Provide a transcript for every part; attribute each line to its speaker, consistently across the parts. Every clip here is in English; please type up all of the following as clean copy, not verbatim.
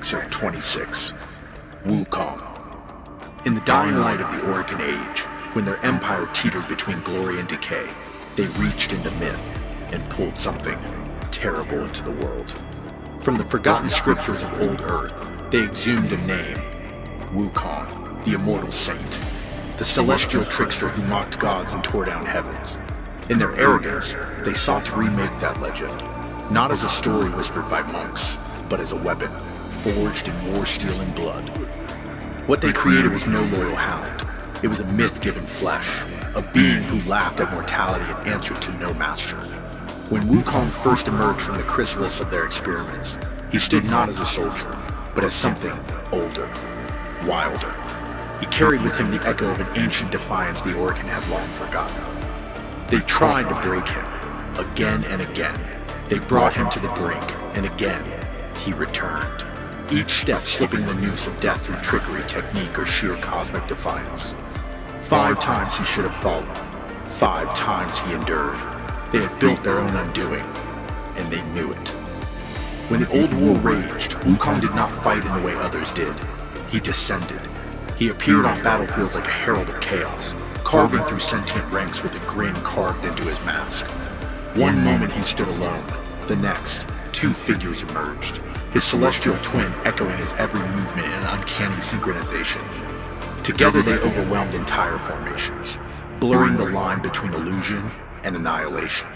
Speaker 1: Excerpt 26. Wukong. In the dying light of the Oricon Age, when their empire teetered between glory and decay, they reached into myth and pulled something terrible into the world. From the forgotten scriptures of old Earth, they exhumed a name: Wukong, the immortal saint, the celestial trickster who mocked gods and tore down heavens. In their arrogance, they sought to remake that legend, not as a story whispered by monks, but as a weapon, forged in war steel and blood. What they created was no loyal hound. It was a myth given flesh, a being who laughed at mortality and answered to no master. When Wukong first emerged from the chrysalis of their experiments, he stood not as a soldier, but as something older, wilder. He carried with him the echo of an ancient defiance the Oricon had long forgotten. They tried to break him, again and again. They brought him to the brink, and again, he returned. Each step slipping the noose of death through trickery, technique, or sheer cosmic defiance. 5 times he should have fallen. 5 times he endured. They had built their own undoing, and they knew it. When the old war raged, Wukong did not fight in the way others did. He descended. He appeared on battlefields like a herald of chaos, carving through sentient ranks with a grin carved into his mask. One moment he stood alone. The next, 2 figures emerged, his celestial twin echoing his every movement in an uncanny synchronization. Together they overwhelmed entire formations, blurring the line between illusion and annihilation.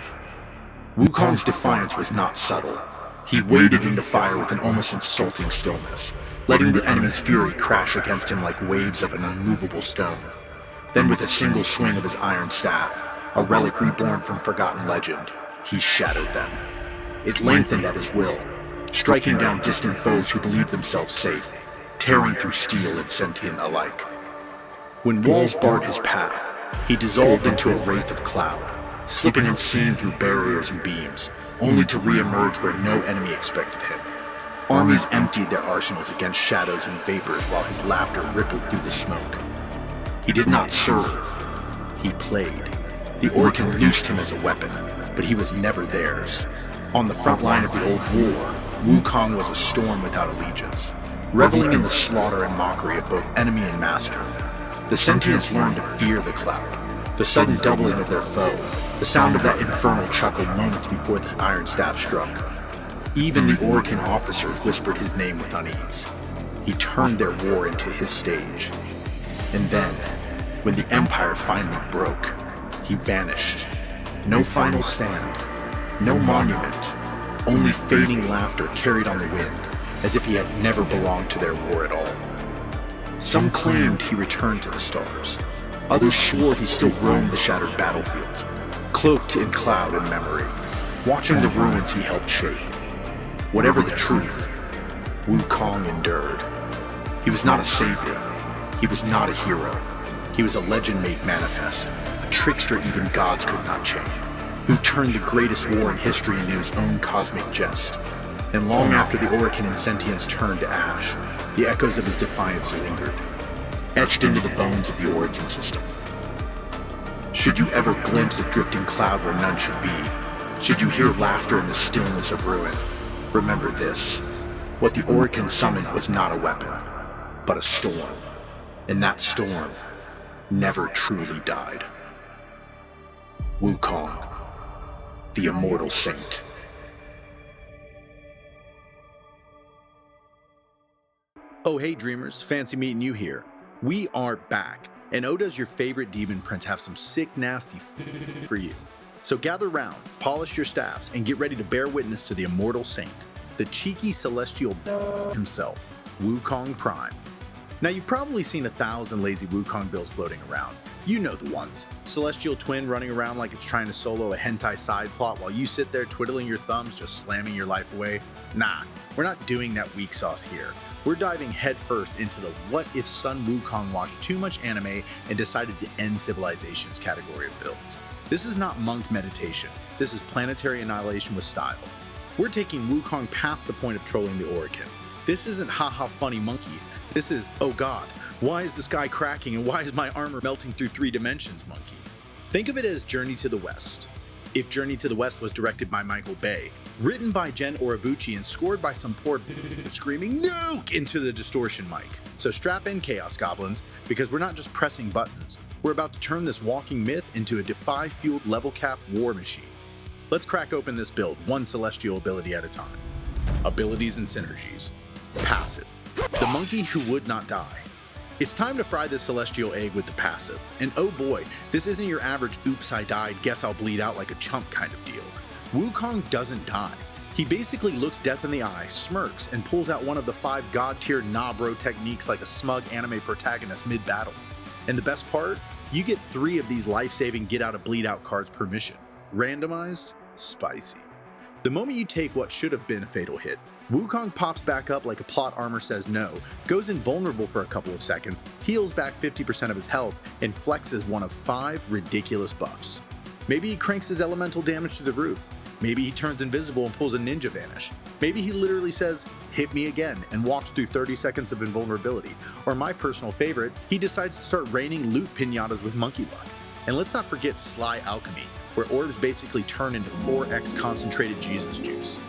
Speaker 1: Wukong's defiance was not subtle. He waded into fire with an almost insulting stillness, letting the enemy's fury crash against him like waves of an unmovable stone. Then with a single swing of his iron staff, a relic reborn from forgotten legend, he shattered them. It lengthened at his will, striking down distant foes who believed themselves safe, tearing through steel and sentient alike. When walls barred his path, he dissolved into a wraith of cloud, slipping unseen through barriers and beams, only to re-emerge where no enemy expected him. Armies emptied their arsenals against shadows and vapors while his laughter rippled through the smoke. He did not serve, he played. The Oricon loosed him as a weapon, but he was never theirs. On the front line of the old war, Wukong was a storm without allegiance, reveling in the slaughter and mockery of both enemy and master. The sentients learned to fear the cloud, the sudden doubling of their foe, the sound of that infernal chuckle moments before the iron staff struck. Even the Oricon officers whispered his name with unease. He turned their war into his stage. And then, when the Empire finally broke, he vanished. No final stand, no monument, only fading laughter carried on the wind, as if he had never belonged to their war at all. Some claimed he returned to the stars. Others swore he still roamed the shattered battlefields, cloaked in cloud and memory, watching the ruins he helped shape. Whatever the truth, Wukong endured. He was not a savior. He was not a hero. He was a legend made manifest, a trickster even gods could not chain, who turned the greatest war in history into his own cosmic jest. And long after the Oricon and sentience turned to ash, the echoes of his defiance lingered, etched into the bones of the origin system. Should you ever glimpse a drifting cloud where none should be, should you hear laughter in the stillness of ruin, remember this: what the Oricon summoned was not a weapon, but a storm. And that storm never truly died. Wukong, the immortal saint. Oh hey dreamers, fancy meeting you here. We are back, and oh does your favorite demon prince have some sick nasty for you. So gather round, polish your staffs, and get ready to bear witness to the immortal saint, the cheeky celestial himself, Wukong Prime. Now you've probably seen 1,000 lazy Wukong builds floating around. You know the ones. Celestial twin running around like it's trying to solo a hentai side plot while you sit there twiddling your thumbs just slamming your life away. Nah, we're not doing that weak sauce here. We're diving headfirst into the what if Sun Wukong watched too much anime and decided to end civilizations category of builds. This is not monk meditation. This is planetary annihilation with style. We're taking Wukong past the point of trolling the Oricon. This isn't haha funny monkey. This is, oh god, why is the sky cracking and why is my armor melting through 3 dimensions, monkey? Think of it as Journey to the West. If Journey to the West was directed by Michael Bay, Written by Jen Orabuchi and scored by some poor screaming nuke into the distortion mic. So strap in, Chaos Goblins, because we're not just pressing buttons. We're about to turn this walking myth into a Defy-fueled level cap war machine. Let's crack open this build, one celestial ability at a time. Abilities and synergies. Passive. The monkey who would not die. It's time to fry this celestial egg with the passive. And oh boy, this isn't your average oops I died, guess I'll bleed out like a chump kind of deal. Wukong doesn't die. He basically looks death in the eye, smirks, and pulls out one of the 5 god-tier nah bro techniques like a smug anime protagonist mid-battle. And the best part? You get 3 of these life-saving get-out-of-bleed-out cards per mission. Randomized? Spicy. The moment you take what should have been a fatal hit, Wukong pops back up like a plot armor says no, goes invulnerable for a couple of seconds, heals back 50% of his health, and flexes one of 5 ridiculous buffs. Maybe he cranks his elemental damage to the roof. Maybe he turns invisible and pulls a ninja vanish. Maybe he literally says, hit me again, and walks through 30 seconds of invulnerability. Or my personal favorite, he decides to start raining loot pinatas with monkey luck. And let's not forget Sly Alchemy, where orbs basically turn into 4x concentrated Jesus juice.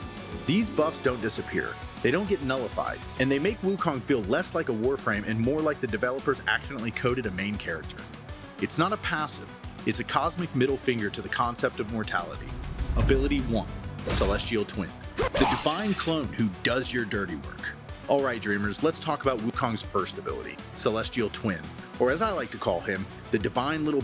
Speaker 1: These buffs don't disappear, they don't get nullified, and they make Wukong feel less like a Warframe and more like the developers accidentally coded a main character. It's not a passive, it's a cosmic middle finger to the concept of mortality. Ability 1, Celestial Twin. The divine clone who does your dirty work. Alright dreamers, let's talk about Wukong's first ability, Celestial Twin, or as I like to call him, the divine little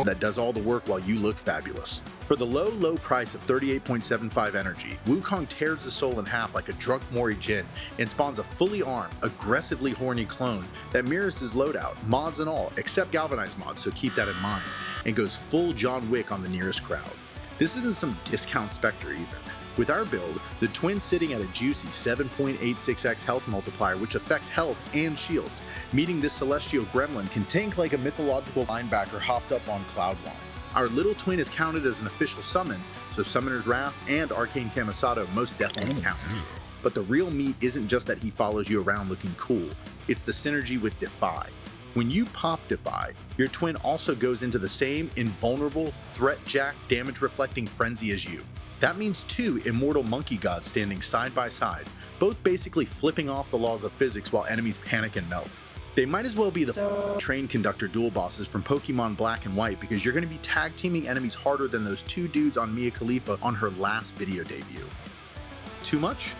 Speaker 1: that does all the work while you look fabulous. For the low price of 38.75 energy, Wukong tears the soul in half like a drunk Mori Jin and spawns a fully armed, aggressively horny clone that mirrors his loadout, mods and all, except galvanized mods, so keep that in mind, and goes full John Wick on the nearest crowd. This isn't some discount Spectre either. With our build, the twin's sitting at a juicy 7.86x health multiplier which affects health and shields, meaning this celestial gremlin can tank like a mythological linebacker hopped up on Cloud 1. Our little twin is counted as an official summon, so Summoner's Wrath and Arcane Kamisato most definitely count. But the real meat isn't just that he follows you around looking cool, it's the synergy with Defy. When you pop Defy, your twin also goes into the same invulnerable, threat jack, damage reflecting frenzy as you. That means 2 immortal monkey gods standing side by side, both basically flipping off the laws of physics while enemies panic and melt. They might as well be the train conductor duel bosses from Pokemon Black and White because you're going to be tag teaming enemies harder than those 2 dudes on Mia Khalifa on her last video debut. Too much?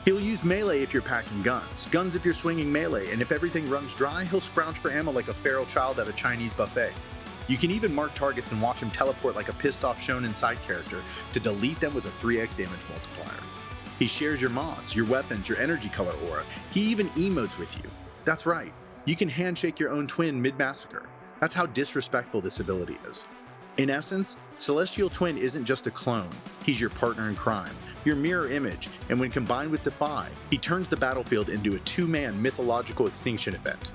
Speaker 1: He'll use melee if you're packing guns, guns if you're swinging melee, and if everything runs dry, he'll scrounge for ammo like a feral child at a Chinese buffet. You can even mark targets and watch him teleport like a pissed off shonen side character to delete them with a 3x damage multiplier. He shares your mods, your weapons, your energy color aura. He even emotes with you. That's right, you can handshake your own twin mid-massacre. That's how disrespectful this ability is. In essence, Celestial Twin isn't just a clone, he's your partner in crime, your mirror image, and when combined with Defy, he turns the battlefield into a 2-man mythological extinction event.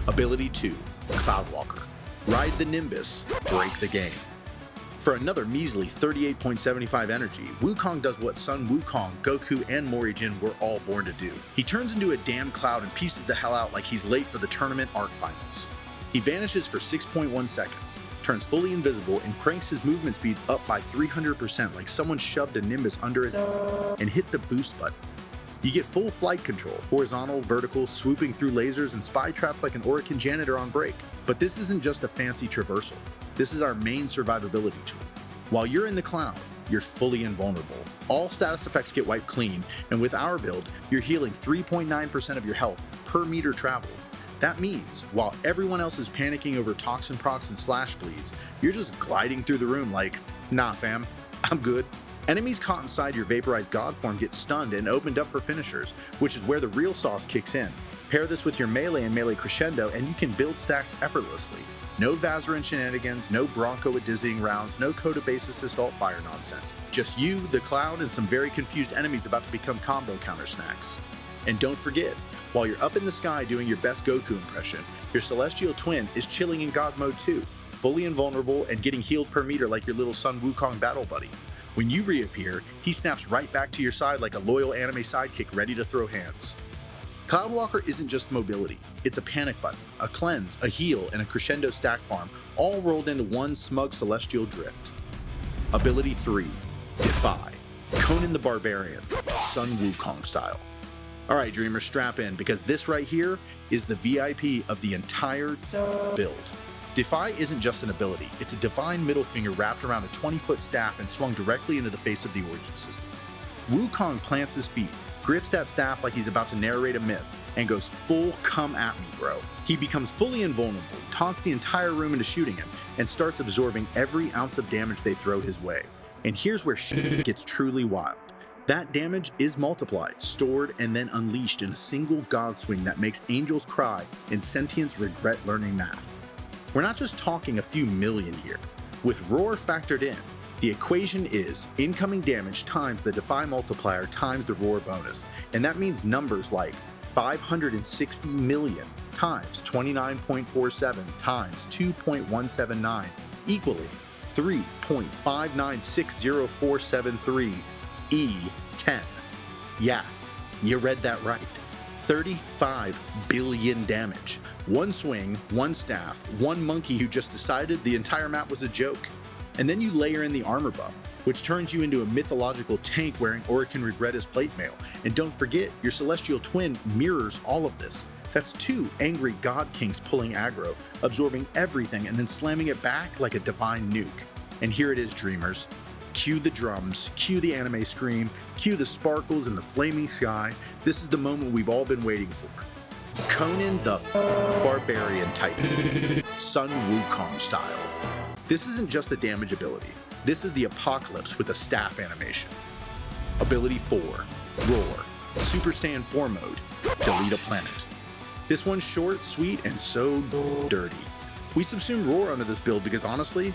Speaker 1: Ability 2, Cloudwalker. Ride the Nimbus, break the game. For another measly 38.75 energy, Wukong does what Sun Wukong, Goku, and Mori Jin were all born to do. He turns into a damn cloud and pieces the hell out like he's late for the tournament arc finals. He vanishes for 6.1 seconds, turns fully invisible, and cranks his movement speed up by 300% like someone shoved a Nimbus under his and hit the boost button. You get full flight control, horizontal, vertical, swooping through lasers and spy traps like an Orican janitor on break. But this isn't just a fancy traversal. This is our main survivability tool. While you're in the cloud, you're fully invulnerable. All status effects get wiped clean, and with our build, you're healing 3.9% of your health per meter traveled. That means, while everyone else is panicking over toxin procs and slash bleeds, you're just gliding through the room like, nah fam, I'm good. Enemies caught inside your vaporized god form get stunned and opened up for finishers, which is where the real sauce kicks in. Pair this with your melee and melee crescendo and you can build stacks effortlessly. No Vazarin shenanigans, no Bronco with dizzying rounds, no Coda base assist alt fire nonsense. Just you, the cloud, and some very confused enemies about to become combo counter snacks. And don't forget, while you're up in the sky doing your best Goku impression, your Celestial Twin is chilling in God mode too, fully invulnerable and getting healed per meter like your little Sun Wukong battle buddy. When you reappear, he snaps right back to your side like a loyal anime sidekick ready to throw hands. Cloudwalker isn't just mobility, it's a panic button, a cleanse, a heal, and a crescendo stack farm, all rolled into one smug celestial drift. Ability 3, Defy. Conan the Barbarian, Sun Wukong style. Alright dreamers, strap in, because this right here is the VIP of the entire build. Defy isn't just an ability, it's a divine middle finger wrapped around a 20-foot staff and swung directly into the face of the origin system. Wukong plants his feet, grips that staff like he's about to narrate a myth, and goes full come at me bro. He becomes fully invulnerable, taunts the entire room into shooting him, and starts absorbing every ounce of damage they throw his way. And here's where shit gets truly wild. That damage is multiplied, stored, and then unleashed in a single god swing that makes angels cry and sentients regret learning math. We're not just talking a few million here. With Roar factored in, the equation is incoming damage times the Defy multiplier times the Roar bonus, and that means numbers like 560 million times 29.47 times 2.179 equaling 3.5960473 E10. Yeah, you read that right. 35 billion damage. One swing, one staff, one monkey who just decided the entire map was a joke. And then you layer in the armor buff, which turns you into a mythological tank wearing Oricon Regret as plate mail. And don't forget, your celestial twin mirrors all of this. That's two angry god kings pulling aggro, absorbing everything and then slamming it back like a divine nuke. And here it is, dreamers. Cue the drums, cue the anime scream, cue the sparkles in the flaming sky. This is the moment we've all been waiting for. Conan the Barbarian Titan, Sun Wukong style. This isn't just the damage ability. This is the apocalypse with a staff animation. Ability 4, Roar, Super Saiyan 4 mode, delete a planet. This one's short, sweet, and so dirty. We subsumed Roar under this build because honestly,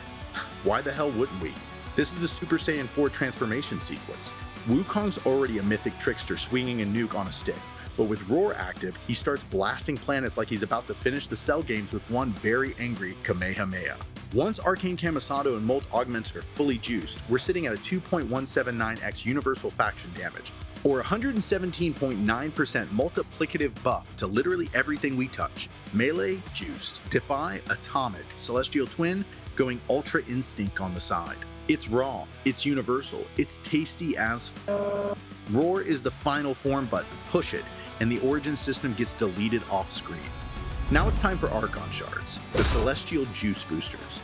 Speaker 1: why the hell wouldn't we? This is the Super Saiyan 4 transformation sequence. Wukong's already a mythic trickster swinging a nuke on a stick, but with Roar active, he starts blasting planets like he's about to finish the Cell games with one very angry Kamehameha. Once Arcane Kamisato and Molt Augments are fully juiced, we're sitting at a 2.179x universal faction damage, or 117.9% multiplicative buff to literally everything we touch. Melee, juiced. Defy, atomic. Celestial Twin, going Ultra Instinct on the side. It's raw, it's universal, it's tasty as Roar is the final form button, push it, and the origin system gets deleted off screen. Now it's time for Archon Shards, the Celestial Juice Boosters.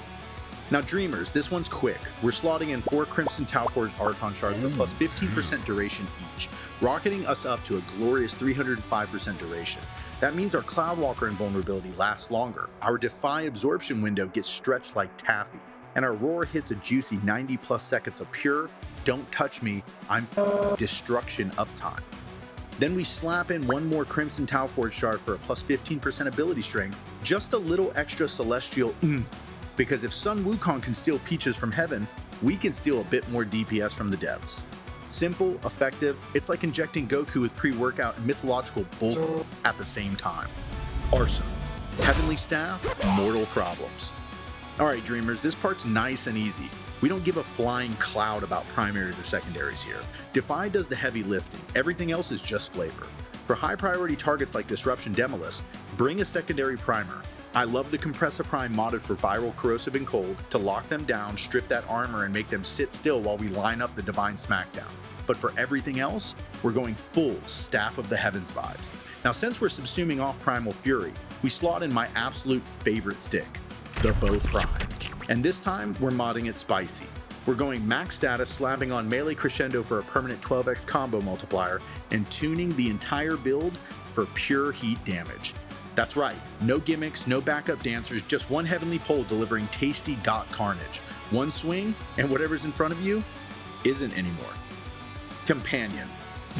Speaker 1: Now dreamers, this one's quick. We're slotting in 4 Crimson Tauforged Archon Shards with plus 15% duration each, rocketing us up to a glorious 305% duration. That means our Cloudwalker invulnerability lasts longer, our Defy absorption window gets stretched like taffy, and our Roar hits a juicy 90 plus seconds of pure, don't touch me, I'm destruction uptime. Then we slap in one more Crimson Tauforged Shard for a plus 15% ability strength, just a little extra celestial oomph, because if Sun Wukong can steal peaches from heaven, we can steal a bit more DPS from the devs. Simple, effective, it's like injecting Goku with pre-workout and mythological bull at the same time. Arsenal, Heavenly Staff, Mortal Problems. Alright dreamers, this part's nice and easy. We don't give a flying cloud about primaries or secondaries here. Defy does the heavy lifting, everything else is just flavor. For high priority targets like Disruption Demolist, bring a secondary primer. I love the Kompressa Prime modded for viral corrosive and cold to lock them down, strip that armor, and make them sit still while we line up the Divine Smackdown. But for everything else, we're going full Staff of the Heavens vibes. Now since we're subsuming off Primal Fury, we slot in my absolute favorite stick, the Bow Prime. And this time, we're modding it spicy. We're going max status, slapping on melee crescendo for a permanent 12x combo multiplier, and tuning the entire build for pure heat damage. That's right, no gimmicks, no backup dancers, just one heavenly pole delivering tasty dot carnage. One swing, and whatever's in front of you isn't anymore. Companion,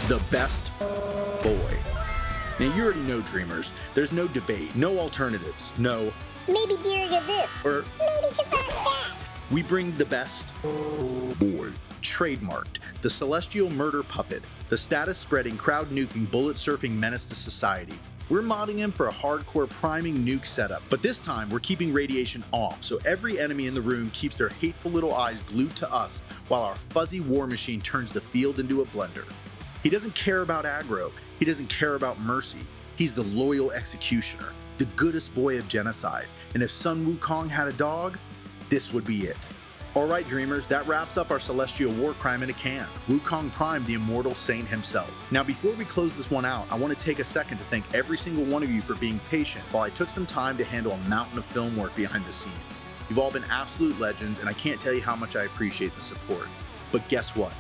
Speaker 1: the best boy. Now you already know dreamers, there's no debate, no alternatives, no
Speaker 2: maybe during a this,
Speaker 1: or
Speaker 2: maybe confirm that.
Speaker 1: We bring the best boy, trademarked, the celestial murder puppet, the status spreading, crowd nuking, bullet surfing menace to society. We're modding him for a hardcore priming nuke setup, but this time we're keeping radiation off, so every enemy in the room keeps their hateful little eyes glued to us while our fuzzy war machine turns the field into a blender. He doesn't care about aggro, he doesn't care about mercy, he's the loyal executioner, the goodest boy of genocide, and if Sun Wukong had a dog, this would be it. Alright dreamers, that wraps up our Celestial War Crime in a can. Wukong Prime, the immortal saint himself. Now before we close this one out, I want to take a second to thank every single one of you for being patient while I took some time to handle a mountain of film work behind the scenes. You've all been absolute legends, and I can't tell you how much I appreciate the support. But guess what?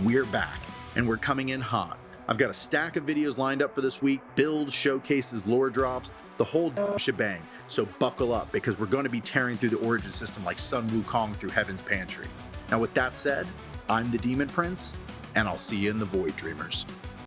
Speaker 1: We're back, and we're coming in hot. I've got a stack of videos lined up for this week, builds, showcases, lore drops, the whole shebang. So buckle up, because we're going to be tearing through the Origin system like Sun Wukong through Heaven's Pantry. Now with that said, I'm the Demon Prince, and I'll see you in the Void, dreamers.